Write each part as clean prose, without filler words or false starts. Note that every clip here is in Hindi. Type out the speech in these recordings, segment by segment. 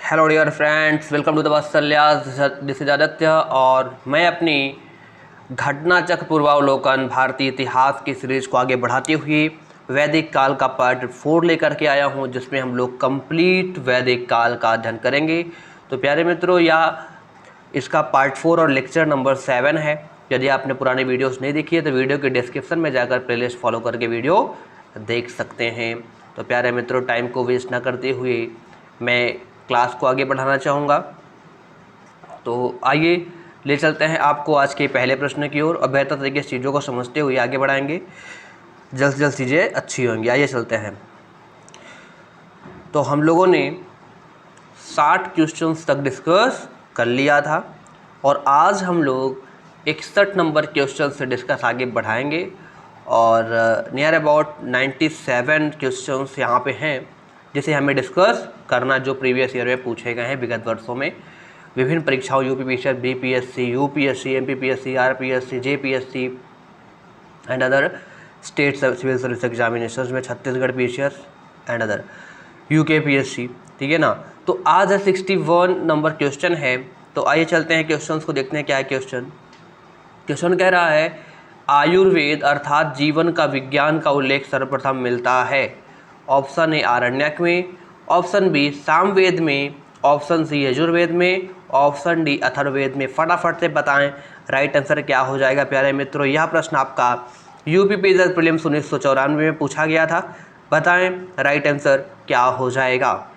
Hello dear friends, welcome to the Vatsalyas. This is Aditya और मैं अपनी घटनाचक्र पूर्वावलोकन भारतीय इतिहास की सीरीज को आगे बढ़ाते हुए वैदिक काल का पार्ट 4 लेकर के आया हूं, जिसमें हम लोग कंप्लीट वैदिक काल का अध्ययन करेंगे। तो प्यारे मित्रों, यह इसका पार्ट 4 और लेक्चर नंबर 7 है। यदि आपने पुराने वीडियोस नहीं देखी है तो वीडियो के डिस्क्रिप्शन में जाकर प्लेलिस्ट फॉलो करके वीडियो देख सकते हैं। तो प्यारे मित्रों, टाइम को वेस्ट ना करते हुए मैं क्लास को आगे बढ़ाना चाहूँगा। तो आइए ले चलते हैं आपको आज के पहले प्रश्न की ओर और बेहतर तरीके से चीज़ों को समझते हुए आगे बढ़ाएंगे। जल्द से जल्द चीज़ें अच्छी होंगी। आइए चलते हैं। तो हम लोगों ने 60 क्वेश्चंस तक डिस्कस कर लिया था और आज हम लोग 61 नंबर क्वेश्चन से डिस्कस आगे बढ़ाएंगे और नियर अबाउट 97 क्वेश्चंस यहाँ पे हैं जिसे हमें डिस्कस करना, जो प्रीवियस ईयर में पूछे गए हैं विगत वर्षों में विभिन्न परीक्षाओं UPPSC, BPSC, UPSC, MPPSC, RPSC, JPSC and other state civil service examinations में, Chhattisgarh PCS and other UKPSC. ठीक है ना। तो आज 61 नंबर क्वेश्चन है। तो आइए चलते हैं क्वेश्चंस को देखते हैं क्या है क्वेश्चन। क्वेश्चन कह रहा है आयुर्वेद अर्थात जीवन का विज्ञान का उल्लेख सर्वप्रथम मिलता है। ऑप्शन ए आरण्यक में, ऑप्शन बी सामवेद में, ऑप्शन सी यजुर्वेद में, ऑप्शन डी अथर्ववेद में। फटाफट से बताएं राइट आंसर क्या हो जाएगा। प्यारे मित्रों, यह प्रश्न आपका यूपीपीएससी प्रीलिम्स 1994 में पूछा गया था। बताएं राइट आंसर क्या हो जाएगा।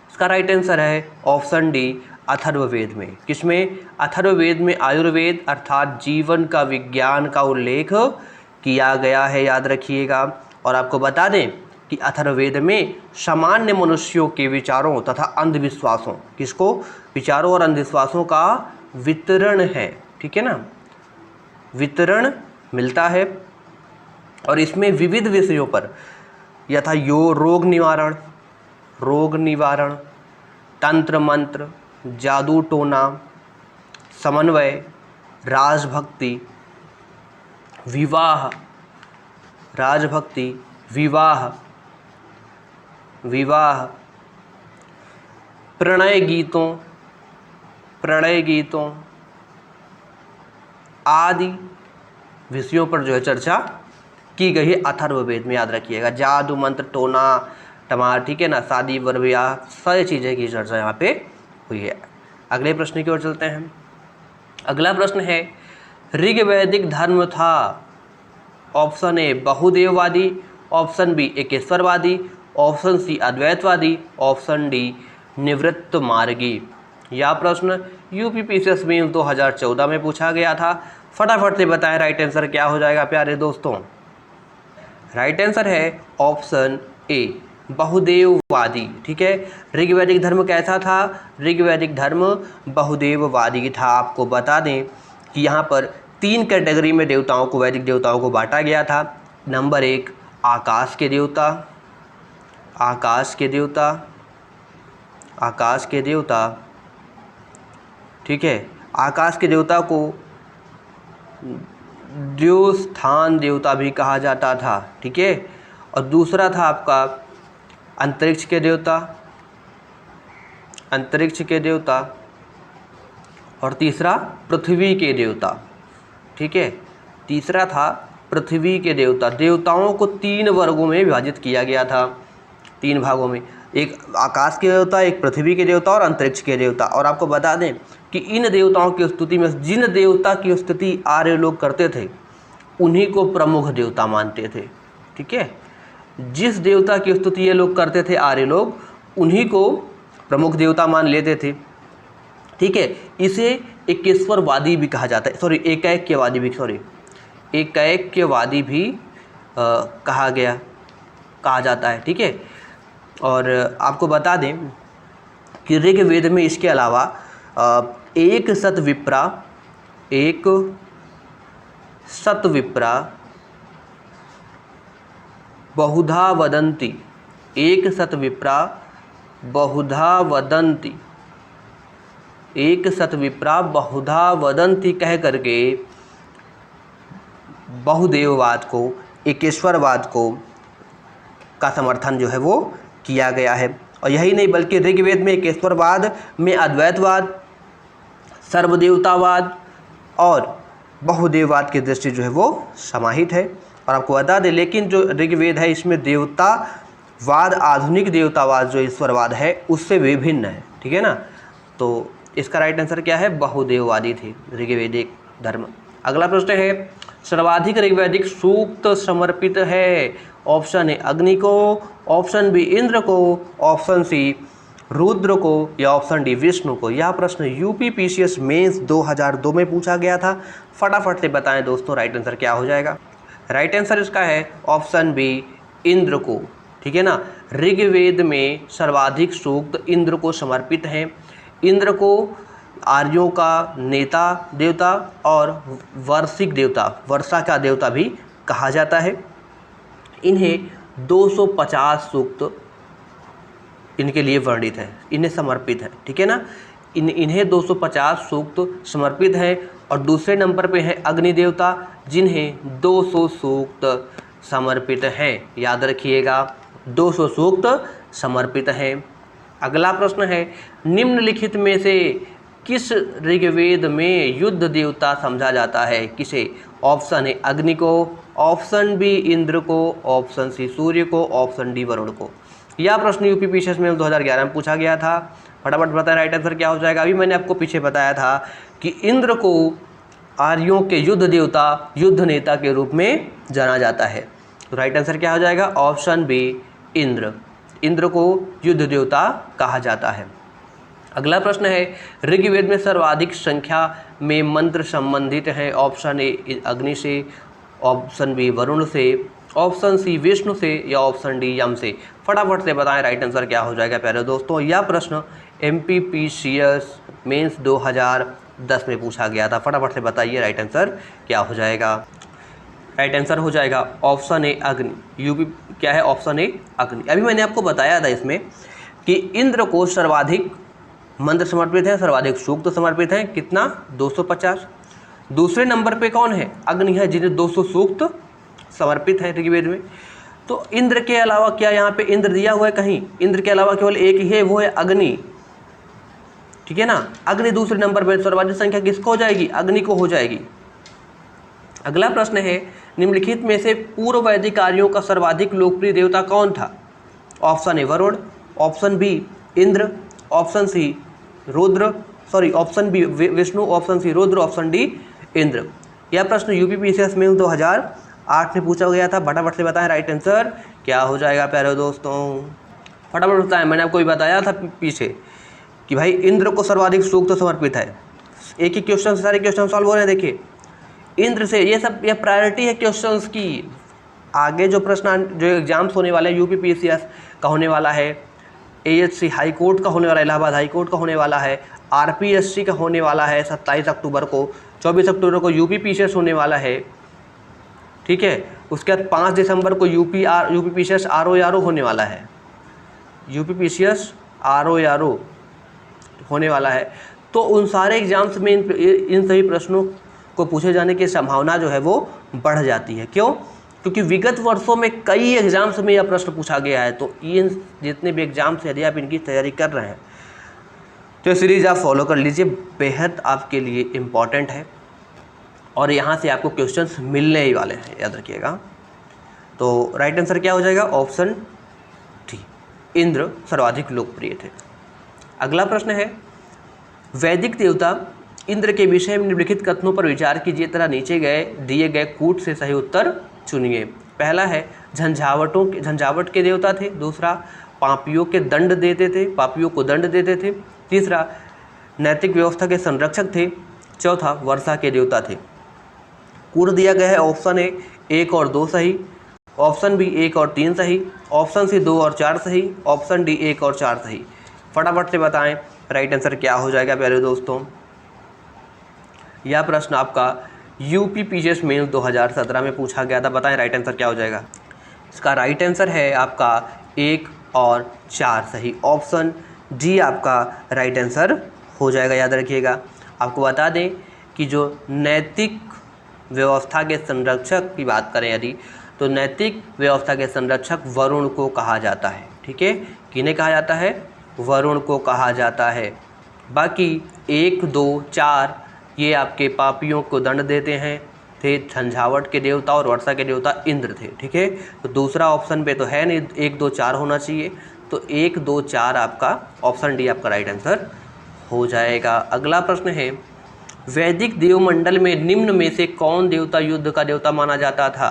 इसका राइट आंसर है ऑप्शन डी अथर्ववेद में। किसमें? अथर्ववेद में आयुर्वेद अर्थात जीवन का विज्ञान का उल्लेख किया गया है, याद रखिएगा। और आपको बता दें कि अथर्ववेद में सामान्य मनुष्यों के विचारों तथा अंधविश्वासों, किसको? विचारों और अंधविश्वासों का वितरण है। ठीक है ना, वितरण मिलता है और इसमें विविध विषयों पर यथा रोग निवारण, तंत्र मंत्र, जादू टोना, समन्वय, राजभक्ति, विवाह, प्रणय गीतों आदि विषयों पर जो है चर्चा की गई है अथर्ववेद में, याद रखिएगा। जादू मंत्र, टोना टमार, ठीक है ना, शादी ब्याह, सारी चीज़ें की चर्चा यहाँ पे हुई है। अगले प्रश्न की ओर चलते हैं। अगला प्रश्न है ऋग्वैदिक धर्म था। ऑप्शन ए बहुदेववादी, ऑप्शन बी एकेश्वरवादी, ऑप्शन सी अद्वैतवादी, ऑप्शन डी निवृत्त मार्गी। यह प्रश्न यूपीपीएससी में 2014 में पूछा गया था। फटाफट से बताएं राइट आंसर क्या हो जाएगा प्यारे दोस्तों। राइट आंसर है ऑप्शन ए बहुदेववादी। ठीक है, ऋग्वैदिक धर्म कैसा था? ऋग्वैदिक धर्म बहुदेववादी था। आपको बता दें कि यहाँ पर 3 कैटेगरी में देवताओं को, वैदिक देवताओं को बांटा गया था। नंबर 1 आकाश के देवता, ठीक है, आकाश के देवता को द्योस्थान देवता भी कहा जाता था। ठीक है, और दूसरा था आपका अंतरिक्ष के देवता और तीसरा पृथ्वी के देवता। ठीक है, तीसरा था पृथ्वी के देवता। देवताओं को 3 वर्गों में विभाजित किया गया था, 3 भागों में। एक आकाश के देवता, एक पृथ्वी के देवता और अंतरिक्ष के देवता। और आपको बता दें कि इन देवताओं की स्तुति में जिन देवता की स्तुति आर्य लोग करते थे उन्हीं को प्रमुख देवता मानते थे। ठीक है, जिस देवता की स्तुति ये लोग करते थे आर्य लोग, उन्हीं को प्रमुख देवता मान लेते थे। ठीक है, इसे एकेश्वरवादी भी कहा जाता है, एकैक्यवादी भी कहा जाता है। ठीक है, और आपको बता दें कि ऋग्वेद में इसके अलावा एक सतविप्रा बहुधा वदन्ति कह करके बहुदेववाद को, एकेश्वरवाद को का समर्थन जो है वो किया गया है। और यही नहीं बल्कि ऋग्वेद में केशवरवाद में अद्वैतवाद, सर्वदेवतावाद और बहुदेववाद की दृष्टि जो है वो समाहित है। और आपको बता दें लेकिन जो ऋग्वेद है इसमें देवतावाद, आधुनिक देवतावाद जो ईश्वरवाद है उससे विभिन्न है, ठीक है ना। तो इसका राइट आंसर क्या है, बहुदेववादी थे ऋग्वेदिक धर्म। अगला प्रश्न है, सर्वाधिक ऋग्वैदिक सूक्त समर्पित है। ऑप्शन ए अग्नि को, ऑप्शन बी इंद्र को, ऑप्शन सी रुद्र को या ऑप्शन डी विष्णु को। यह प्रश्न यूपीपीसीएस मेंस 2002 में पूछा गया था। फटाफट से बताएं दोस्तों राइट आंसर क्या हो जाएगा। राइट आंसर इसका है ऑप्शन बी इंद्र को, ठीक है ना। ऋग्वेद में सर्वाधिक सूक्त इंद्र को समर्पित हैं। इंद्र को आर्यों का नेता देवता और वर्षिक देवता, वर्षा का देवता भी कहा जाता है। इन्हें 250 सूक्त इनके लिए वर्णित है, इन्हें समर्पित है, ठीक है ना। इन्हें 250 सूक्त समर्पित है। और दूसरे नंबर पे है अग्नि देवता जिन्हें 200 सूक्त समर्पित हैं। याद रखिएगा 200 सूक्त समर्पित हैं। अगला प्रश्न है, निम्नलिखित में से किस ऋग्वेद में युद्ध देवता समझा जाता है, किसे। ऑप्शन ए अग्नि को, ऑप्शन बी इंद्र को, ऑप्शन सी सूर्य को, ऑप्शन डी वरुण को। यह प्रश्न यूपीपीसीएस में 2011 में पूछा गया था। फटाफट बताएं राइट आंसर क्या हो जाएगा। अभी मैंने आपको पीछे बताया था कि इंद्र को आर्यों के युद्ध देवता, युद्ध नेता के रूप में जाना जाता है। तो राइट आंसर क्या हो जाएगा, ऑप्शन बी इंद्र। इंद्र को युद्ध देवता कहा जाता है। अगला प्रश्न है, ऋग्वेद में सर्वाधिक संख्या में मंत्र संबंधित हैं। ऑप्शन ए अग्नि से, ऑप्शन बी वरुण से, ऑप्शन सी विष्णु से या ऑप्शन डी यम से। फटाफट से बताएं राइट आंसर क्या हो जाएगा प्यारे दोस्तों। यह प्रश्न एमपीपीसीएस मेंस 2010 में पूछा गया था। फटाफट से बताइए राइट आंसर क्या हो जाएगा। राइट आंसर हो जाएगा ऑप्शन ए अग्नि। यूपी क्या है, ऑप्शन ए अग्नि। अभी मैंने आपको बताया था इसमें कि इंद्र को सर्वाधिक मंत्र समर्पित है, सर्वाधिक सूक्त समर्पित है, कितना 250। दूसरे नंबर पे कौन है, अग्नि है जिन्हें 200 सूक्त समर्पित है ऋग्वेद में। तो इंद्र के अलावा क्या यहाँ पे इंद्र दिया हुआ है कहीं, इंद्र के अलावा केवल एक ही है, वो है अग्नि, ठीक है ना। अग्नि दूसरे नंबर पे, सर्वाधिक संख्या किसको हो जाएगी, अग्नि को हो जाएगी। अगला प्रश्न है, निम्नलिखित में से पूर्व वैदिक आर्यों का सर्वाधिक लोकप्रिय देवता कौन था। Option A Varun, option B Indra, option C Rudra, option B Vishnu, option C Rudra, option D Indra. यह प्रश्न यूपीपीसीएस में 2008 में पूछा गया था। फटाफट से बताएं राइट आंसर क्या हो जाएगा प्यारे दोस्तों। फटाफट बताएं, मैंने आपको भी बताया था पीछे कि भाई इंद्र को सर्वाधिक सूक्त समर्पित है। एक ही क्वेश्चन से सारे क्वेश्चन सॉल्व हो रहे हैं। देखिए इंद्र से ये सब, ये प्रायोरिटी है क्वेश्चंस की। आगे जो प्रश्न जो एग्जाम्स होने वाले हैं यूपीपीसीएस का होने वाला है, एएचसी हाई कोर्ट का होने वाला है, इलाहाबाद हाई कोर्ट का होने वाला है, आरपीएससी का होने वाला है 27 अक्टूबर को, 24 अक्टूबर को यूपीपीसीएस होने वाला है, ठीक है। उसके बाद 5 दिसंबर को यूपीपीसीएस आरओ होने वाला है, यूपीपीसीएस आरओ होने वाला है। तो उन सारे एग्जाम्स में इन सभी प्रश्नों को पूछे जाने की संभावना जो है वो बढ़ जाती है। क्यों, क्योंकि विगत वर्षों में कई एग्जाम्स में यह प्रश्न पूछा गया है। तो इन जितने भी एग्जाम्स यदि आप इनकी तैयारी कर रहे हैं तो ये सीरीज़ आप फॉलो कर लीजिए, बेहद आपके लिए इम्पॉर्टेंट है और यहाँ से आपको क्वेश्चंस मिलने ही वाले हैं, याद रखिएगा। तो राइट आंसर क्या हो जाएगा, ऑप्शन डी इंद्र सर्वाधिक लोकप्रिय थे। अगला प्रश्न है, वैदिक देवता इंद्र के विषय में निम्नलिखित कथनों पर विचार कीजिए तथा नीचे दिए गए कूट से सही उत्तर चुनिए। पहला है झंझावट के देवता थे। दूसरा, पापियों के दंड देते थे, पापियों को दंड देते थे। तीसरा, नैतिक व्यवस्था के संरक्षक थे। चौथा, वर्षा के देवता थे। कूट दिया गया है ऑप्शन ए 1 और 2 सही, ऑप्शन बी 1 और 3 सही, ऑप्शन सी 2 और 4 सही, ऑप्शन डी 1 और 4 सही। फटाफट से बताएं राइट आंसर क्या हो जाएगा प्यारे दोस्तों। यह प्रश्न आपका यूपीपीसीएस मेंस 2017 में पूछा गया था। बताएं राइट आंसर क्या हो जाएगा। इसका राइट आंसर है आपका 1 और 4 सही, ऑप्शन डी आपका राइट आंसर हो जाएगा, याद रखिएगा। आपको बता दें कि जो नैतिक व्यवस्था के संरक्षक की बात करें यदि, तो नैतिक व्यवस्था के संरक्षक वरुण को कहा जाता है। ठीक है, किन्हें कहा जाता है? वरुण को कहा जाता है। बाकी 1, 2, 4 ये आपके पापियों को दंड देते हैं, थे झंझावट के देवता और वर्षा के देवता इंद्र थे। ठीक है, तो दूसरा ऑप्शन पे तो है नहीं, 1, 2, 4 होना चाहिए, तो 1, 2, 4 आपका ऑप्शन डी आपका राइट आंसर हो जाएगा। अगला प्रश्न है, वैदिक देवमंडल में निम्न में से कौन देवता युद्ध का देवता माना जाता था?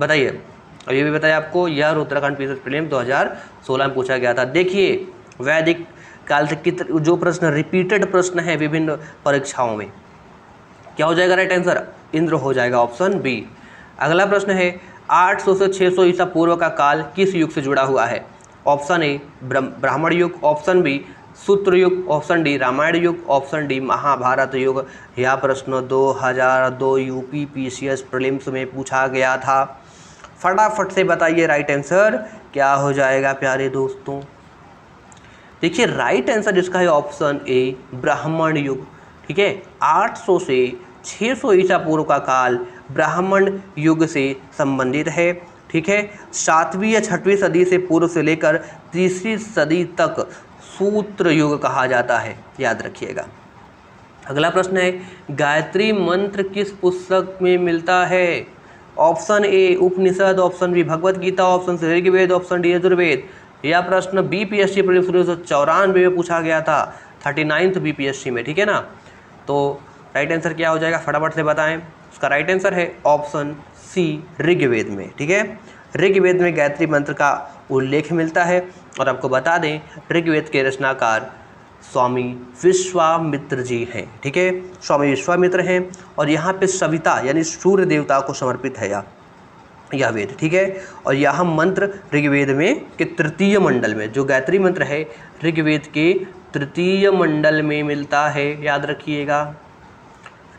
बताइए। अब ये भी बताया आपको, यह उत्तराखंड पीएसएस प्रीलिम्स 2016 में पूछा गया था। देखिए वैदिक काल से जो प्रश्न रिपीटेड प्रश्न है विभिन्न परीक्षाओं में, क्या हो जाएगा राइट आंसर? इंद्र हो जाएगा, ऑप्शन बी। अगला प्रश्न है, 800 से 600 ईसा पूर्व का काल किस युग से जुड़ा हुआ है? ऑप्शन ए ब्राह्मण युग, ऑप्शन बी सूत्र युग, ऑप्शन डी रामायण युग, ऑप्शन डी महाभारत युग। यह प्रश्न 2002 यूपी पीसीएस प्रीलिम्स में पूछा गया था। फटाफट से बताइए राइट आंसर क्या हो जाएगा प्यारे दोस्तों। देखिए राइट आंसर इसका है ऑप्शन ए ब्राह्मण युग। ठीक है, 800 से 600 ईसा पूर्व का काल ब्राह्मण युग से संबंधित है। ठीक है, 7वीं या 6वीं सदी से पूर्व से लेकर 3री सदी तक सूत्र युग कहा जाता है, याद रखिएगा। अगला प्रश्न है, गायत्री मंत्र किस पुस्तक में मिलता है? Option A Upanishad, option B Bhagavad Gita, option C Rigveda, option D Yajurveda. यह प्रश्न बीपीएससी प्रीलिम्स 1994 में पूछा गया था, 39th बीपीएससी में। ठीक है ना, तो राइट आंसर क्या हो जाएगा फटाफट से बताएं। उसका राइट आंसर है ऑप्शन सी ऋग्वेद में। ठीक है, ऋग्वेद में गायत्री मंत्र का उल्लेख मिलता है। और आपको बता दें ऋग्वेद के रचनाकार स्वामी विश्वामित्र जी हैं। ठीक है, स्वामी विश्वामित्र हैं और यहाँ पे सविता यानी सूर्य देवता को समर्पित है यह वेद। ठीक है, और यह मंत्र ऋग्वेद में के 3य मंडल में, जो गायत्री मंत्र है ऋग्वेद के 3य मंडल में मिलता है, याद रखिएगा।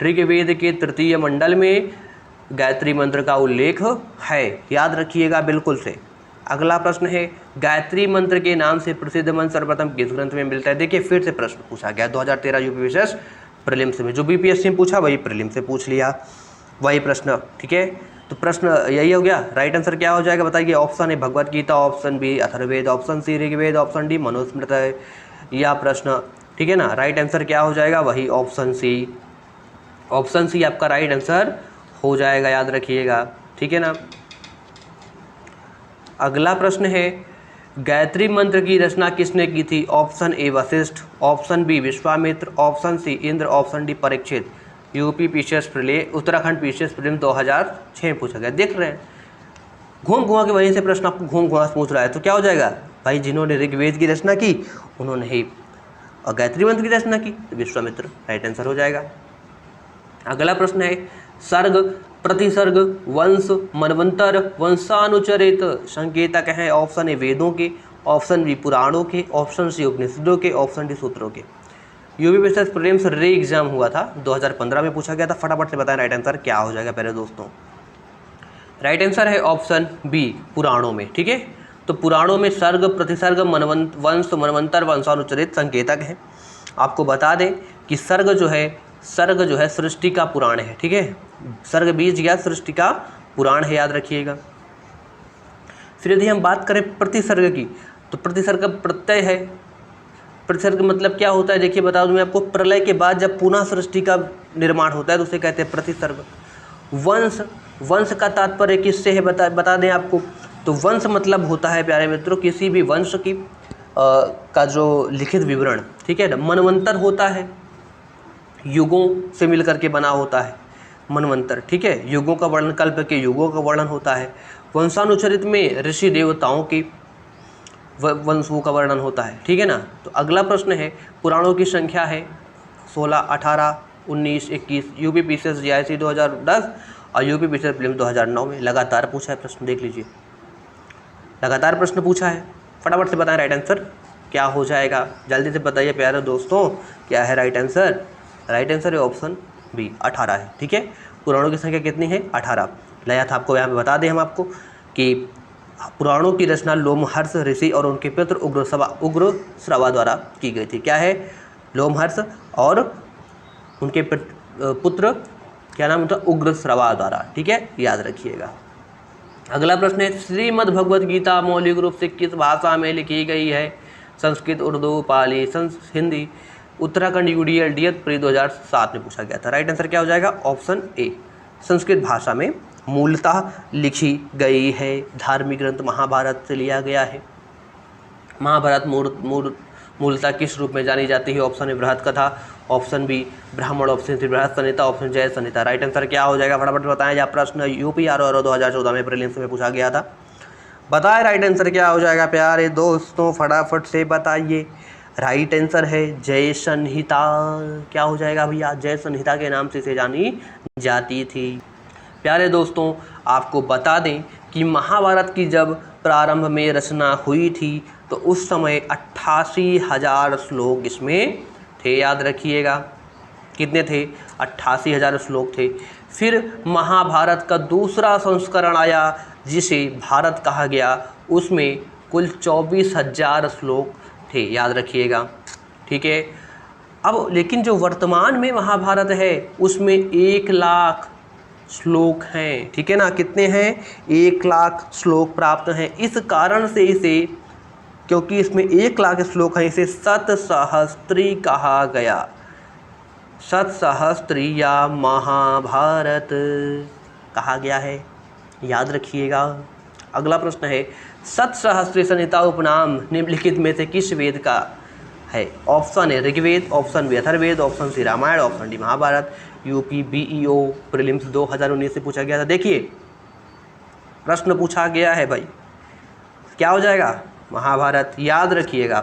ऋग्वेद के 3य मंडल में गायत्री मंत्र का उल्लेख है, याद रखिएगा बिल्कुल से। अगला प्रश्न है, गायत्री मंत्र के नाम से प्रसिद्ध मंत्र सर्वप्रथम किस ग्रंथ में मिलता है? देखिए फिर से प्रश्न पूछा गया 2013 यूपी विशेष प्रीलिम्स में, जो बीपीएससी में पूछा वही प्रीलिम्स से पूछ लिया, वही प्रश्न। ठीक है, तो प्रश्न यही हो गया। राइट आंसर क्या हो जाएगा बताइए। Option A Bhagavad Gita, option B Atharvaveda, option C Rigveda, option D Manusmriti है यह प्रश्न। ठीक है ना, राइट आंसर क्या हो जाएगा? वही ऑप्शन सी। ऑप्शन सी आपका राइट आंसर हो जाएगा, याद रखिएगा। ठीक है ना। अगला प्रश्न है, गायत्री मंत्र की रचना किसने की थी? Option A Vashishtha, option B Vishwamitra, option C Indra, option D Parikshit. UP PCS prelims Uttarakhand PCS prelims 2006 में पूछा गया। देख रहे हैं घूम घुमा के वहीं से प्रश्न आपको घूम घुमा पूछ रहा है, तो क्या हो जाएगा भाई? जिन्होंने ऋग्वेद की रचना की उन्होंने ही और गायत्री मंत्र की रचना की, तो विश्वामित्र राइट आंसर हो जाएगा। अगला प्रश्न है, सर्ग, प्रतिसर्ग, वंश, मनवंतर, वंशानुचरित संकेतक हैं। ऑप्शन ए वेदों के, ऑप्शन बी पुराणों के, ऑप्शन सी उपनिषदों के, ऑप्शन डी सूत्रों के। यूपी पीसीएस प्रीलिम्स रे एग्जाम हुआ था 2015 में पूछा गया था। फटाफट से बताएं राइट आंसर क्या हो जाएगा प्यारे दोस्तों। राइट आंसर है ऑप्शन बी पुराणों में। ठीक है, तो पुराणों में सर्ग, प्रतिसर्ग, वंश, मनवंतर, वंशानुचरित संकेतक हैं। आपको बता दें कि सर्ग जो है सृष्टि का पुराण है। ठीक है, सर्ग बीज या सृष्टि का पुराण है, याद रखिएगा। फिर यदि हम बात करें प्रतिसर्ग की, तो प्रतिसर्ग प्रत्यय है। प्रतिसर्ग मतलब क्या होता है? देखिए बता दूं मैं आपको, प्रलय के बाद जब पुनः सृष्टि का निर्माण होता है तो उसे कहते हैं प्रतिसर्ग। वंश का तात्पर्य किससे है बता दें आपको, तो वंश मतलब होता है प्यारे मित्रों किसी भी वंश की का जो लिखित विवरण। ठीक है ना। मनवंतर होता है, युगों से मिलकर के बना होता है मनवंतर। ठीक है, युगों का वर्णन, कल्प के युगों का वर्णन होता है। वंशानुचरित में ऋषि देवताओं की वंशों का वर्णन होता है। ठीक है ना। तो अगला प्रश्न है, पुराणों की संख्या है 16, 18, 19, 21। यूपी पीसीएस जीआईसी 2010 और यूपी पीसीएस प्रीलिम्स 2009 में लगातार पूछा है प्रश्न, देख लीजिए लगातार प्रश्न पूछा है। फटाफट से बताएं राइट आंसर क्या हो जाएगा, जल्दी से बताइए प्यारे दोस्तों क्या है राइट आंसर। राइट आंसर है ऑप्शन बी 18 है। ठीक है, पुराणों की संख्या कितनी है? 18 लाया था आपको। यहाँ पे बता दें हम आपको कि पुराणों की रचना लोमहर्ष ऋषि और उनके पुत्र उग्रश्रवा द्वारा की गई थी। क्या है? लोमहर्ष और उनके पुत्र क्या नाम था? उग्रश्रवा द्वारा। ठीक है, याद रखिएगा। अगला प्रश्न है, श्रीमद् भगवत गीता मौलिक रूप से किस भाषा में लिखी गई है? Sanskrit, Urdu, Pali, Hindi. Uttarakhand UDL DET pre 2007 में पूछा गया था। राइट आंसर क्या हो जाएगा? ऑप्शन ए, संस्कृत भाषा में मूलतः लिखी गई है। धार्मिक ग्रंथ महाभारत से लिया गया है। महाभारत मूलतः किस रूप में जानी जाती है? ऑप्शन ए, बृहत कथा। ऑप्शन बी, ब्राह्मण। ऑप्शन सी, बृहत संहिता। ऑप्शन जय संहिता। राइट आंसर क्या हो जाएगा? फटाफट बताएं। यह प्रश्न UPRO 2014 में प्रीलिम्स में पूछा गया था। बताएं राइट आंसर क्या हो जाएगा प्यारे दोस्तों, फटाफट से बताइए। राइट आंसर है जय संहिता। क्या हो जाएगा भैया? जय संहिता के नाम से इसे जानी जाती थी। प्यारे दोस्तों, आपको बता दें कि महाभारत की जब प्रारंभ में रचना हुई थी तो उस समय 88,000 श्लोक इसमें थे। याद रखिएगा, कितने थे? 88,000 श्लोक थे। फिर महाभारत का दूसरा संस्करण आया जिसे भारत कहा गया, उसमें कुल 24,000 श्लोक थे। याद रखिएगा, ठीक है। अब लेकिन जो वर्तमान में महाभारत है उसमें 1 लाख श्लोक हैं, ठीक है ना। कितने हैं? 1 लाख श्लोक प्राप्त हैं। इस कारण से इसे, क्योंकि इसमें 1 लाख श्लोक हैं, इसे शतसहस्त्री कहा गया। शतसहस्त्री या महाभारत कहा गया है। याद रखिएगा। अगला प्रश्न है, शतसहस्त्री संहिता उपनाम निम्नलिखित में से किस वेद का है? Option A Rigveda, option B Atharvaveda, option C Ramayana, option D Mahabharata. UPBEO prelims 2019 से पूछा गया था। देखिए प्रश्न पूछा गया है भाई, क्या हो जाएगा? महाभारत। याद रखिएगा,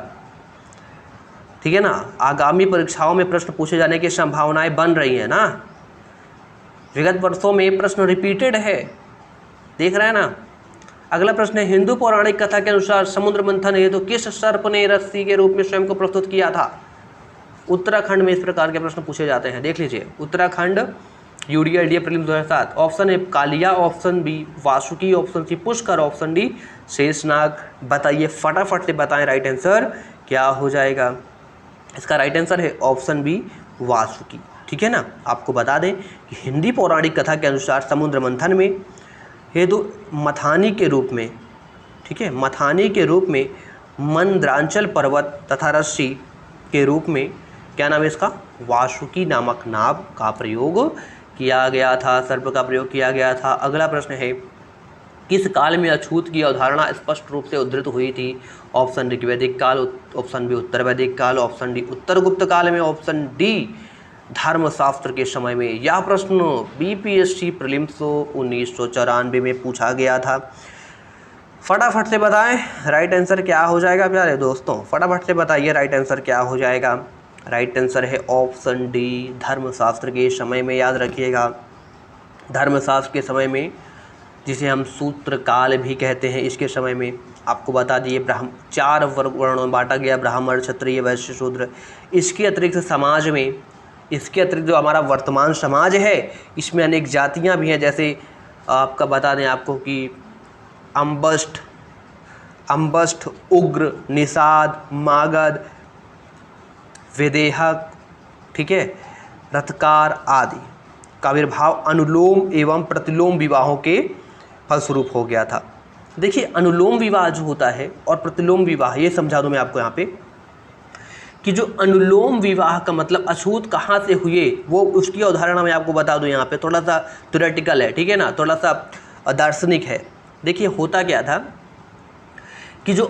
ठीक है ना। आगामी परीक्षाओं में प्रश्न पूछे जाने की संभावनाएं बन रही हैं ना। विगत वर्षों में प्रश्न रिपीटेड है, देख रहे हैं ना। अगला प्रश्न है, हिंदू पौराणिक कथा के अनुसार समुद्र मंथन हेतु किस सर्प ने रस्सी के रूप में स्वयं को प्रस्तुत किया था? उत्तराखंड में इस प्रकार के प्रश्न पूछे जाते हैं, देख लीजिए। Uttarakhand UDL DET prelims 2007। Option A Kaliya, option B Vasuki, option C Pushkar, option D Sheshnag. बताइए, फटाफट से बताएं राइट आंसर क्या हो जाएगा। इसका राइट आंसर है ऑप्शन बी वासुकी, ठीक है ना। आपको बता दें कि हिंदी पौराणिक कथा के अनुसार समुद्र मंथन में हेतु मथानी के रूप में, ठीक है, मथानी के रूप में मंद्रांचल पर्वत तथा रस्सी के रूप में, क्या नाम है इसका? वासुकी नामक नाव का प्रयोग किया गया था, सर्प का प्रयोग किया गया था। अगला प्रश्न है, किस काल में अछूत की अवधारणा स्पष्ट रूप से उद्धृत हुई थी? ऑप्शन ऋग वैदिक काल, ऑप्शन बी उत्तर वैदिक काल, ऑप्शन डी उत्तर गुप्त काल में, ऑप्शन डी धर्मशास्त्र के समय में। यह प्रश्न BPSC प्रीलिम्स 1994 में पूछा गया था। फटाफट से बताएं राइट आंसर क्या हो जाएगा प्यारे दोस्तों, फटाफट से बताइए राइट आंसर क्या हो जाएगा। राइट आंसर है ऑप्शन डी धर्मशास्त्र के समय में। याद रखिएगा, धर्मशास्त्र के समय में, जिसे हम सूत्र काल भी कहते हैं, इसके समय में आपको बता दिए 4 वर्णों में बांटा गया, ब्राह्मण, क्षत्रिय, वैश्य, शूद्र। इसके अतिरिक्त समाज में, इसके अतिरिक्त जो हमारा वर्तमान समाज है, इसमें अनेक जातियां भी हैं। जैसे आपका बता दें आपको कि अम्बष्ठ, उग्र, निषाद, मागध, विदेहक, ठीक है, रथकार आदि का आविर्भाव अनुलोम एवं प्रतिलोम विवाहों के फलस्वरूप हो गया था। देखिए, अनुलोम विवाह जो होता है और प्रतिलोम विवाह, ये समझा दूं मैं आपको यहाँ पे कि जो अनुलोम विवाह का मतलब अछूत कहाँ से हुए, वो उसकी अवधारणा मैं आपको बता दूं। यहाँ पे थोड़ा सा थ्योरेटिकल है, ठीक है ना, थोड़ा सा दार्शनिक है। देखिए होता क्या था कि जो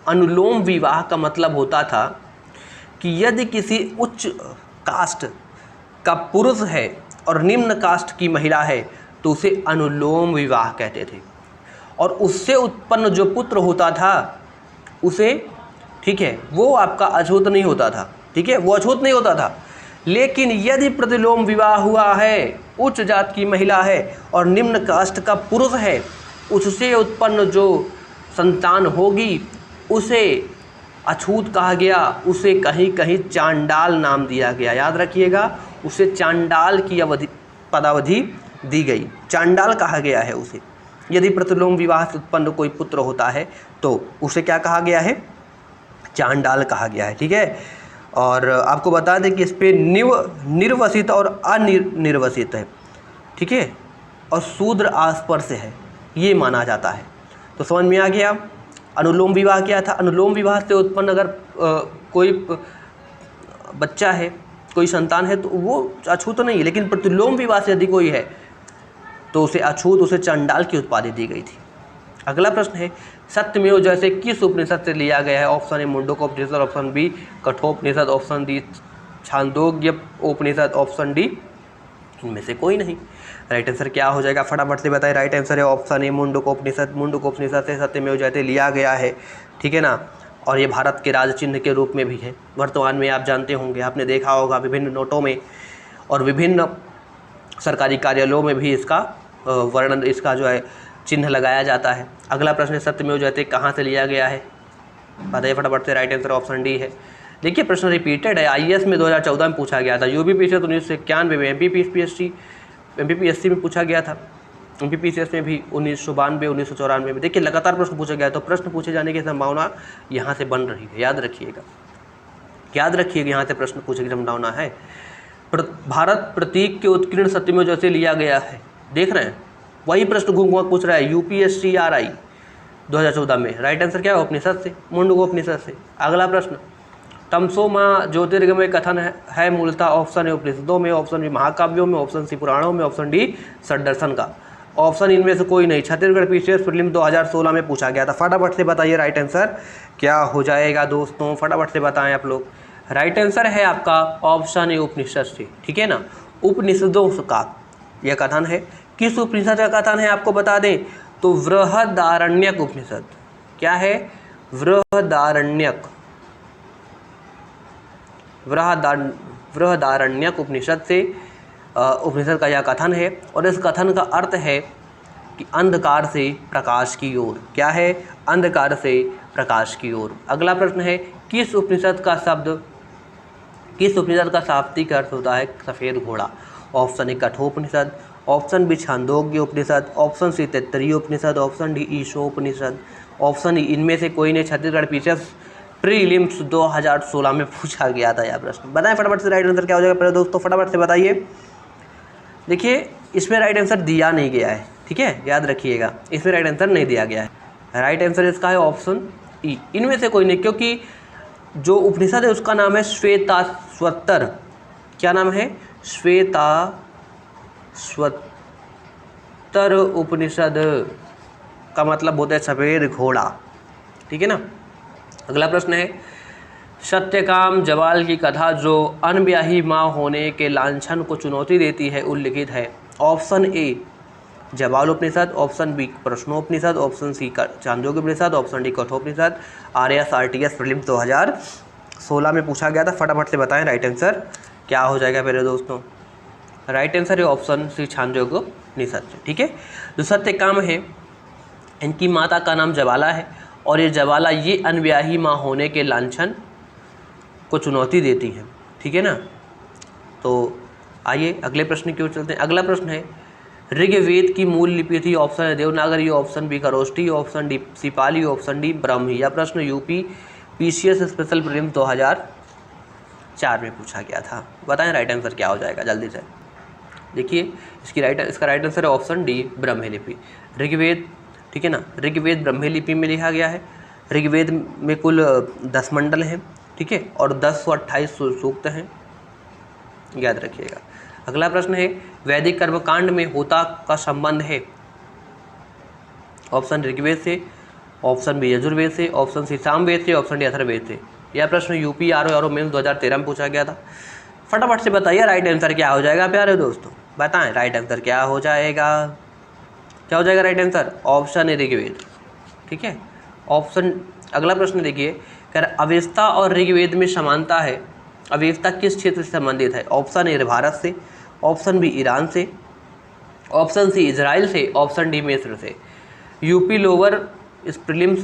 अनुलोम विवाह का मतलब होता था कि यदि किसी उच्च कास्ट का पुरुष है और निम्न कास्ट की महिला है तो उसे अनुलोम विवाह कहते थे, और उससे उत्पन्न जो पुत्र होता था उसे, ठीक है, वो आपका अछूत नहीं होता था, ठीक है, वो अछूत नहीं होता था। लेकिन यदि प्रतिलोम विवाह हुआ है, उच्च जात की महिला है और निम्न कास्ट का पुरुष है, उससे उत्पन्न जो संतान होगी उसे अछूत कहा गया, उसे कहीं कहीं चांडाल नाम दिया गया। याद रखिएगा, उसे चांडाल की पदावधि दी गई, चांडाल कहा गया है उसे। यदि प्रतिलोम विवाह से उत्पन्न कोई पुत्र होता है तो उसे क्या कहा गया है? चांडाल कहा गया है, ठीक है। और आपको बता दें कि इस पर निर्वसित और अनिर्वसित है, ठीक है, और शूद्र आस्पर्श है, ये माना जाता है। तो समझ में आ गया। अनुलोम विवाह क्या था? अनुलोम विवाह से उत्पन्न अगर कोई बच्चा है, कोई संतान है, तो वो अछूत नहीं है, लेकिन प्रतिलोम विवाह से यदि कोई है तो उसे अछूत, उसे चंडाल की उपाधि दी गई थी। अगला प्रश्न है सत्यमेव जैसे किस उपनिषद से लिया गया है? Option A Mundakopanishad, option B Kathopanishad, option D Chandogya Upanishad, option D इनमें से कोई नहीं। राइट आंसर क्या हो जाएगा? फटाफट से बताएं। राइट आंसर है ऑप्शन ए मुंडकोपनिषद। मुंडकोपनिषद से सत्यमेव जयते लिया गया है, ठीक है ना। और ये भारत के राज चिन्ह के रूप में भी है। वर्तमान में आप जानते होंगे, आपने देखा होगा विभिन्न नोटों में और विभिन्न सरकारी कार्यालयों में भी इसका वर्णन, इसका जो है चिन्ह लगाया जाता है। अगला प्रश्न है सत्यमेव जयते कहाँ से लिया गया है? बताइए फटाफट से। राइट आंसर ऑप्शन डी है। देखिए प्रश्न रिपीटेड है, आईएएस में 2014 में पूछा गया था, यूपीपीसीएस 1991 में, एमपीपीएससी में पूछा गया था, एमपीपीसीएस में भी 1992 1994 में। देखिए लगातार प्रश्न पूछा गया, तो प्रश्न पूछे जाने की संभावना यहाँ से बन रही है, याद रखिएगा, याद रखिएगा, यहाँ से प्रश्न पूछने की संभावना है। भारत प्रतीक के उत्कीर्ण सत्यमेव जयते लिया गया है, देख रहे हैं, वही प्रश्न घूम घूम पूछ रहा है यूपीएससीआरआई 2014 में। राइट आंसर क्या है? उपनिषद से, मुंडकोपनिषद से। अगला प्रश्न तमसो माँ ज्योतिर्गमय कथन है मूलतः ऑप्शन ए उपनिषदों में, ऑप्शन बी महाकाव्यों में, ऑप्शन सी पुराणों में, ऑप्शन डी षड्दर्शन का। ऑप्शन इनमें से कोई नहीं। छत्तीसगढ़ पीसीएस प्रीलिम 2016 में पूछा गया था। फटाफट से बताइए राइट आंसर क्या हो जाएगा दोस्तों, फटाफट से बताएं आप लोग। राइट आंसर है आपका ऑप्शन ए उपनिषद से, ठीक है ना। उपनिषदों का यह कथन है। किस उपनिषद का कथन है आपको बता दें तो बृहदारण्यक उपनिषद। क्या है? बृहदारण्यक, बृहदारण्यक उपनिषद से उपनिषद का यह कथन है। और इस कथन का अर्थ है कि अंधकार से प्रकाश की ओर। क्या है? अंधकार से प्रकाश की ओर। अगला प्रश्न है किस उपनिषद का शाब्दिक अर्थ होता है सफ़ेद घोड़ा? Option A Kathopanishad, option B Chandogya Upanishad, option C Taittiriya Upanishad, option D Ishopanishad, option E इनमें से कोई नहीं। छत्तीसगढ़ पीसीएस प्रीलिम्स 2016 में पूछा गया था यह प्रश्न। बताएं फटाफट से राइट आंसर क्या हो जाएगा पहले दोस्तों, फटाफट से बताइए। देखिए इसमें राइट आंसर दिया नहीं गया है, ठीक है, याद रखिएगा, इसमें राइट आंसर नहीं दिया गया है। राइट आंसर इसका है ऑप्शन ई, इनमें से कोई नहीं, क्योंकि जो उपनिषद है उसका नाम है श्वेताश्वतर। क्या नाम है? श्वेताश्वतर उपनिषद का मतलब होता है सफ़ेद घोड़ा, ठीक है ना। अगला प्रश्न है सत्यकाम जवाल की कथा जो अनब्याही माँ होने के लांछन को चुनौती देती है उल्लिखित है। Option A Jabala Upanishad, option B Prashnopanishad, option C Chandogya Upanishad, option D Kathopanishad. RAS prelims 2016 में पूछा गया था। फटाफट से बताएं राइट आंसर क्या हो जाएगा मेरे दोस्तों। राइट आंसर है ऑप्शन सी छांदोग्य उपनिषद, ठीक है। जो सत्यकाम है इनकी माता का नाम जवाला है और ये जवाला ये अनब्याही माँ होने के लांछन को चुनौती देती हैं, ठीक है ना। तो आइए अगले प्रश्न की ओर चलते हैं। अगला प्रश्न है ऋग्वेद की मूल लिपि थी। ऑप्शन है Devanagari, option B Kharoshthi, option D सिपाली, ऑप्शन डी ब्राह्मी। यह प्रश्न यूपी पीसीएस स्पेशल प्रीलिम्स 2004 में पूछा गया था। बताएं राइट आंसर क्या हो जाएगा जल्दी से। देखिए इसका राइट आंसर है ऑप्शन डी ब्रह्मी लिपि। ऋग्वेद, ठीक है ना, ऋग्वेद ब्रह्मी लिपि में लिखा गया है। ऋग्वेद में कुल 10 मंडल हैं, ठीक है, और 1028 सूक्त हैं, याद रखिएगा। अगला प्रश्न है वैदिक कर्मकांड में होता का संबंध है। ऑप्शन ऋग्वेद से, ऑप्शन बी यजुर्वेद से, ऑप्शन सी सामवेद से, ऑप्शन डी अथर्ववेद से। यह प्रश्न यूपी आरओ मेंस 2013 में पूछा गया था। फटाफट से बताइए राइट आंसर क्या हो जाएगा प्यारे दोस्तों, बताएं राइट आंसर क्या हो जाएगा। क्या हो जाएगा राइट आंसर? ऑप्शन है ऋग्वेद, ठीक है। ऑप्शन अगला प्रश्न देखिए क्या अवेस्ता और ऋग्वेद में समानता है। अवेस्ता किस क्षेत्र से संबंधित है? ऑप्शन ए भारत से, ऑप्शन बी ईरान से, ऑप्शन सी इजराइल से, ऑप्शन डी मिस्र से। यूपी लोअर इस प्रीलिम्स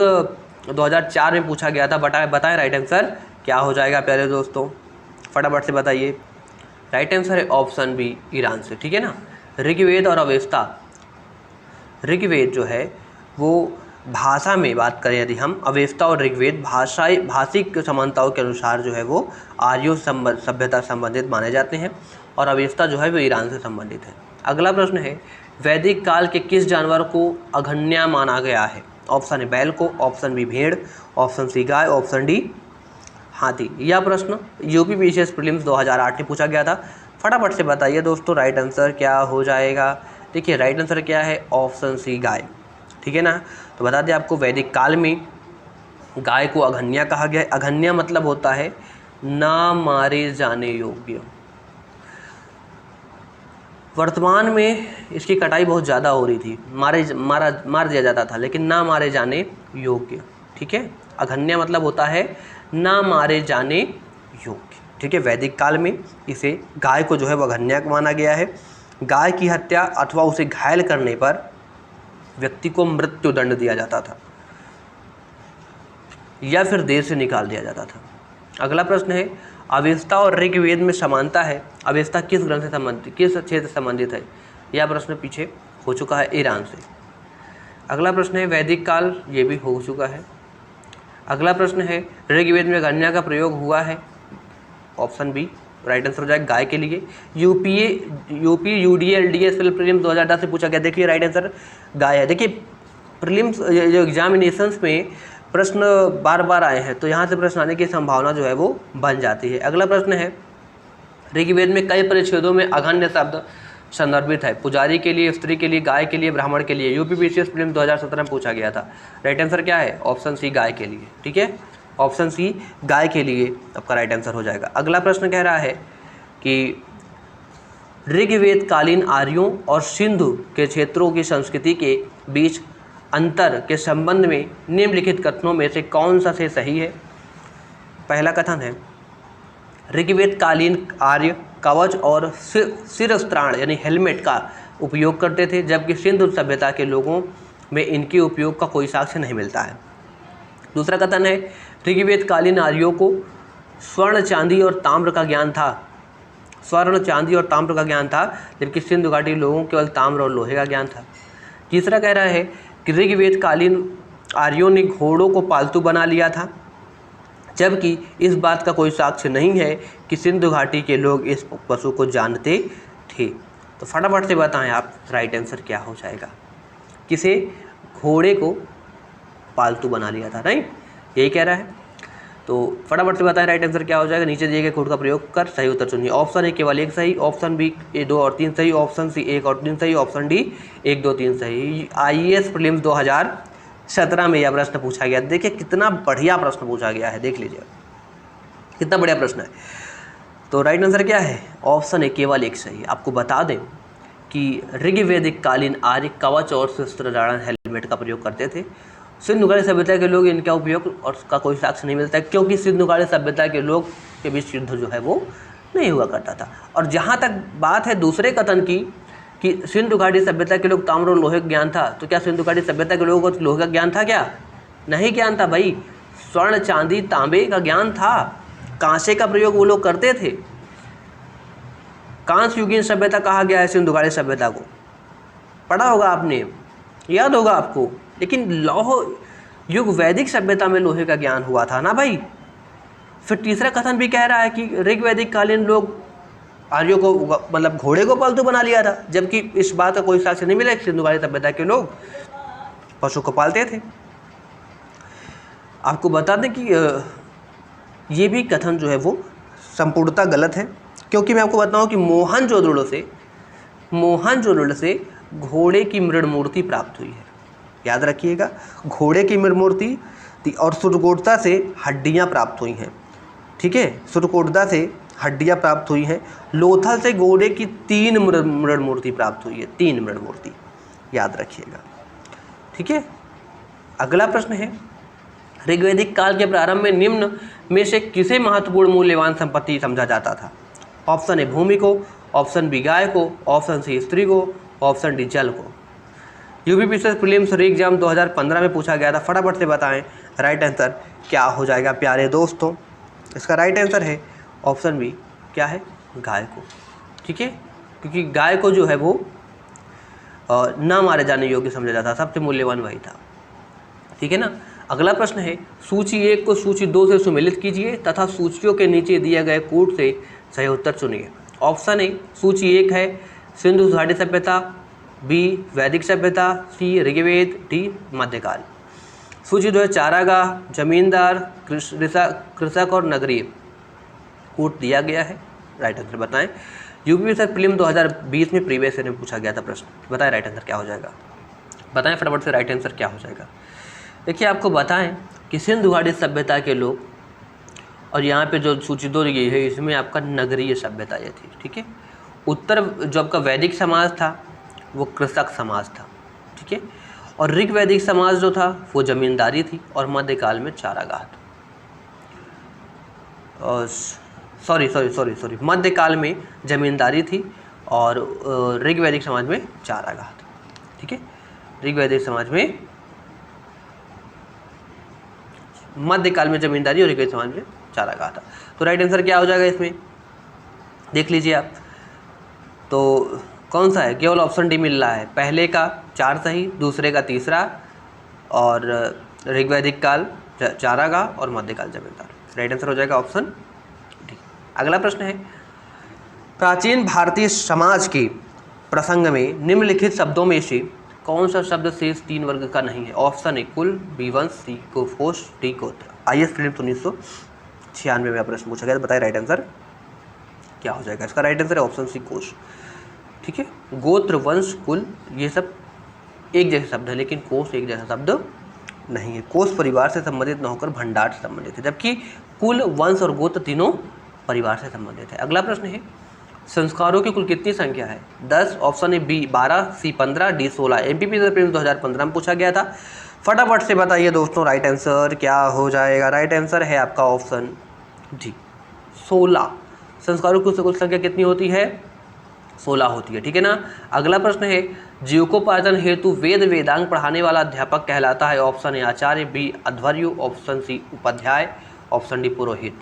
2004 में पूछा गया था। बताएं राइट आंसर क्या हो जाएगा प्यारे दोस्तों, फटाफट से बताइए। राइट आंसर है ऑप्शन बी ईरान से, ठीक है ना। ऋग्वेद और अवेस्ता, ऋग्वेद जो है वो भाषा में बात करें यदि हम, अवेस्ता और ऋग्वेद भाषिक समानताओं के अनुसार जो है वो आर्यों सभ्यता संबंधित माने जाते हैं और अवेस्ता जो है वो ईरान से संबंधित है। अगला प्रश्न है वैदिक काल के किस जानवर को अघन्या माना गया है? ऑप्शन है बैल को, ऑप्शन बी भेड़, ऑप्शन सी गाय, ऑप्शन डी हाथी। यह प्रश्न यूपी पीसीएस प्रीलिम्स 2008 में पूछा गया था। फटाफट से बताइए दोस्तों राइट आंसर क्या हो जाएगा। देखिए राइट आंसर क्या है, ऑप्शन सी गाय, ठीक है ना। तो बता दें आपको वैदिक काल में गाय को अघन्या कहा गया है। अघन्या मतलब होता है ना मारे जाने योग्य। वर्तमान में इसकी कटाई बहुत ज़्यादा हो रही थी, मार दिया जाता था, लेकिन ना मारे जाने योग्य, ठीक है। अघन्या मतलब होता है ना मारे जाने योग्य, ठीक है। वैदिक काल में इसे गाय को जो है वह अघन्या माना गया है। गाय की हत्या अथवा उसे घायल करने पर व्यक्ति को मृत्युदंड दिया जाता था या फिर देश से निकाल दिया जाता था। अगला प्रश्न है अवेस्ता और ऋग्वेद में समानता है। अवेस्ता किस ग्रंथ से संबंधित, किस क्षेत्र से संबंधित है? यह प्रश्न पीछे हो चुका है ईरान से। अगला प्रश्न है वैदिक काल, ये भी हो चुका है। अगला प्रश्न है ऋग्वेद में अघन्या का प्रयोग हुआ है। ऑप्शन बी राइट आंसर हो जाएगा गाय के लिए। यूपी यूडीएलडीएस प्रीलिम्स 2010 से पूछा गया। देखिए राइट आंसर गाय है। देखिए प्रीलिम्स जो एग्जामिनेशंस में प्रश्न बार बार आए हैं तो यहाँ से प्रश्न आने की संभावना जो है वो बन जाती है। अगला प्रश्न है ऋग्वेद में कई परिच्छेदों में अघन्य शब्द संदर्भित है? पुजारी के लिए, स्त्री के लिए, गाय के लिए, ब्राह्मण के लिए। यूपी पीसीएस प्रीलिम्स 2017 में पूछा गया था। राइट आंसर क्या है? ऑप्शन सी गाय के लिए, ठीक है। ऑप्शन सी गाय के लिए आपका राइट आंसर हो जाएगा। अगला प्रश्न कह रहा है कि ऋग्वेद कालीन आर्यों और सिंधु के क्षेत्रों की संस्कृति के बीच अंतर के संबंध में निम्नलिखित कथनों में से कौन सा से सही है? पहला कथन है ऋग्वेद कालीन आर्य कवच और शिरस्त्राण यानी हेलमेट का उपयोग करते थे, जबकि सिंधु सभ्यता के लोगों में इनके उपयोग का कोई साक्ष्य नहीं मिलता है। दूसरा कथन है ऋग्वेद कालीन आर्यों को स्वर्ण, चांदी और ताम्र का ज्ञान था। स्वर्ण, चांदी और ताम्र का ज्ञान था, जबकि सिंधु घाटी लोगों को केवल ताम्र और लोहे का ज्ञान था। तीसरा कह रहा है कि ऋग्वेद कालीन आर्यों ने घोड़ों को पालतू बना लिया था, जबकि इस बात का कोई साक्ष्य नहीं है कि सिंधु घाटी के लोग इस पशु को जानते थे। तो फटाफट से बताएं आप राइट आंसर क्या हो जाएगा। किसे? घोड़े को पालतू बना लिया था, राइट, यही कह रहा है। तो फटाफट से बताएं राइट आंसर क्या हो जाएगा। नीचे दिए गए कोड का प्रयोग कर सही उत्तर चुनिए। ऑप्शन ए केवल एक सही, ऑप्शन बी 2 और 3 सही, ऑप्शन सी 1 और 3 सही, ऑप्शन डी 1, 2, 3 सही। आईएएस प्रीलिम्स 2017 में यह प्रश्न पूछा गया। देखिए कितना बढ़िया प्रश्न पूछा गया है, देख लीजिए कितना बढ़िया प्रश्न है। तो राइट आंसर क्या है? ऑप्शन ए केवल एक सही। आपको बता दें कि ऋग्वेदिक कालीन आर्य कवच और शस्त्रधारण हेलमेट का प्रयोग करते थे। सिंधु घाटी सभ्यता के लोग इनका उपयोग और उसका कोई साक्ष्य नहीं मिलता है, क्योंकि सिंधु घाटी सभ्यता के लोग के बीच युद्ध जो है वो नहीं हुआ करता था। और जहाँ तक बात है दूसरे कथन की कि सिंधु घाटी सभ्यता के लोग ताम्र और लोहे का ज्ञान था, तो क्या सिंधु घाटी सभ्यता के लोगों को लोहे का ज्ञान था क्या? नहीं ज्ञान था भाई। स्वर्ण, चांदी, तांबे का ज्ञान था। कांसे का प्रयोग वो लोग करते थे। कांस्य युगीन सभ्यता कहा गया है सिंधु घाटी सभ्यता को, पढ़ा होगा आपने, याद होगा आपको। लेकिन लौह युग वैदिक सभ्यता में लोहे का ज्ञान हुआ था ना भाई। फिर तीसरा कथन भी कह रहा है कि ऋग्वैदिक कालीन लोग आर्यों को मतलब घोड़े को पालतू बना लिया था, जबकि इस बात का कोई साक्ष्य नहीं मिला कि सिंधु घाटी सभ्यता के लोग पशु को पालते थे। आपको बता दें कि ये भी कथन जो है वो संपूर्णतः गलत है, क्योंकि मैं आपको बताऊं कि मोहनजोदड़ो से घोड़े की मृण मूर्ति प्राप्त हुई है। याद रखिएगा, घोड़े की मृण मूर्ति और सुरकोटदा से हड्डियां प्राप्त हुई हैं, ठीक है। सुरकोटदा से हड्डियां प्राप्त हुई हैं। लोथल से घोड़े की 3 मृण मूर्ति प्राप्त हुई है, 3 मृण मूर्ति, याद रखिएगा, ठीक है। अगला प्रश्न है ऋग्वैदिक काल के प्रारंभ में निम्न में से किसे महत्वपूर्ण मूल्यवान संपत्ति समझा जाता था? ऑप्शन ए भूमि को, ऑप्शन बी गाय को, ऑप्शन सी स्त्री को, ऑप्शन डी जल को। यूपी पीसीएस प्रीलिम्स एग्जाम 2015 में पूछा गया था। फटाफट से बताएं राइट आंसर क्या हो जाएगा प्यारे दोस्तों। इसका राइट आंसर है ऑप्शन बी, क्या है? गाय को, ठीक है, क्योंकि गाय को जो है वो ना मारे जाने योग्य समझा जाता, सबसे मूल्यवान वही था, ठीक है ना। अगला प्रश्न है सूची 1 को सूची 2 से सुमेलित कीजिए तथा सूचियों के नीचे दिए गए कोड से सही उत्तर चुनिए। ऑप्शन ए सूची 1 है सिंधु घाटी सभ्यता, बी वैदिक सभ्यता, सी ऋग्वेद, डी मध्यकाल। सूची 2 है चारागाह, जमींदार, कृषक और नगरीय। कोट दिया गया है, राइट आंसर बताएं। यूपी सर प्रीलिम 2020 में प्रीवियस ईयर में पूछा गया था प्रश्न, बताएं राइट आंसर क्या हो जाएगा। बताएं फटाफट से राइट आंसर क्या हो जाएगा। देखिए आपको बताएं कि सिंधु घाटी सभ्यता के लोग, और यहाँ पे जो सूची 2 दी गई है इसमें आपका नगरीय सभ्यता ये थी, ठीक है। उत्तर जो आपका वैदिक समाज था वो कृषक समाज था, ठीक है। और ऋग वैदिक समाज जो था वो जमींदारी थी, और मध्यकाल में चारागाह था। सॉरी मध्यकाल में जमींदारी थी और ऋग वैदिक समाज में चारागाह था, ठीक है। ऋग वैदिक समाज में, मध्यकाल में जमींदारी और ऋग वैदिक समाज में चारागाह था। तो राइट आंसर क्या हो जाएगा इसमें, देख लीजिए आप। तो कौन सा है, केवल ऑप्शन डी मिल रहा है। पहले का 4 सही, दूसरे का तीसरा, और ऋग्वैदिक काल चारागाह और मध्यकाल जमींदार। राइट आंसर हो जाएगा ऑप्शन डी। अगला प्रश्न है, प्राचीन भारतीय समाज के प्रसंग में निम्नलिखित शब्दों में से कौन सा शब्द शेष 3 वर्ग का नहीं है। ऑप्शन ए कुल, बी वंश, सी को कोश, डी गोत्र। IAS प्रीलिम्स 1996 में प्रश्न पूछा गया, बताइए राइट आंसर क्या हो जाएगा। इसका राइट आंसर है ऑप्शन सी कोश, ठीक है। गोत्र, वंश, कुल ये सब एक जैसे शब्द है, लेकिन कोश एक जैसा शब्द नहीं है। कोश परिवार से संबंधित न होकर भंडार से संबंधित है, जबकि कुल, वंश और गोत्र तीनों परिवार से संबंधित है। अगला प्रश्न है, संस्कारों की कुल कितनी संख्या है। 10, option A B 12, C 15, D 16। MPP prelims 2015 में पूछा गया था। फटाफट से बताइए दोस्तों राइट आंसर क्या हो जाएगा। राइट आंसर है आपका ऑप्शन डी 16। संस्कारों की कुल संख्या कितनी होती है, 16 होती है, ठीक है ना। अगला प्रश्न है, जीविकोपार्जन हेतु वेद वेदांग पढ़ाने वाला अध्यापक कहलाता है। ऑप्शन ए आचार्य, बी अध्वर्यु, ऑप्शन सी उपाध्याय, ऑप्शन डी पुरोहित।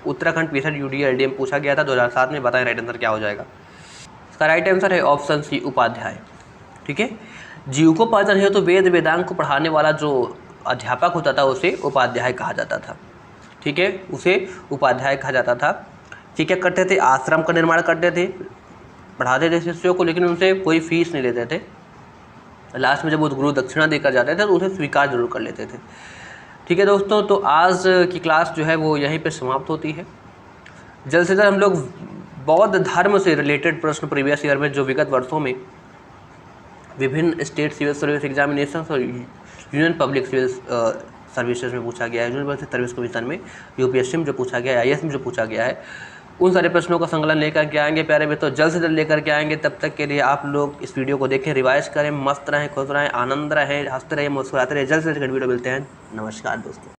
उत्तराखंड PSET UDLDM पूछा गया था 2007 में, बताएं राइट आंसर क्या हो जाएगा। इसका राइट आंसर है ऑप्शन सी उपाध्याय, ठीक है। जीविकोपार्जन हेतु वेद वेदांग को पढ़ाने वाला जो अध्यापक होता था उसे उपाध्याय कहा जाता था, ठीक है, उसे उपाध्याय कहा जाता था। ये क्या करते थे, आश्रम का निर्माण करते थे, पढ़ाते थे शिष्यों को, लेकिन उनसे कोई फीस नहीं लेते थे। लास्ट में जब वो गुरु दक्षिणा देकर जाते थे तो उसे स्वीकार जरूर कर लेते थे, ठीक है दोस्तों। तो आज की क्लास जो है वो यहीं पे समाप्त होती है। जल्द से जल्द हम लोग बौद्ध धर्म से रिलेटेड प्रश्न प्रीवियस ईयर में जो विगत वर्षों में विभिन्न स्टेट सिविल सर्विस एग्जामिनेशन और यूनियन पब्लिक सिविल सर्विसेज में पूछा गया है, यूनिवर्सिटी सर्विस कमीशन में, UPSC में जो पूछा गया है, IAS में जो पूछा गया है, उन सारे प्रश्नों का संकलन लेकर के आएंगे प्यारे मित्रों, जल्द से जल्द लेकर के आएंगे। तब तक के लिए आप लोग इस वीडियो को देखें, रिवाइज करें, मस्त रहें, खुश रहें, आनंद रहें, हंसते रहें, मुस्कुराते रहें। जल्द से जल्द वीडियो मिलते हैं। नमस्कार दोस्तों।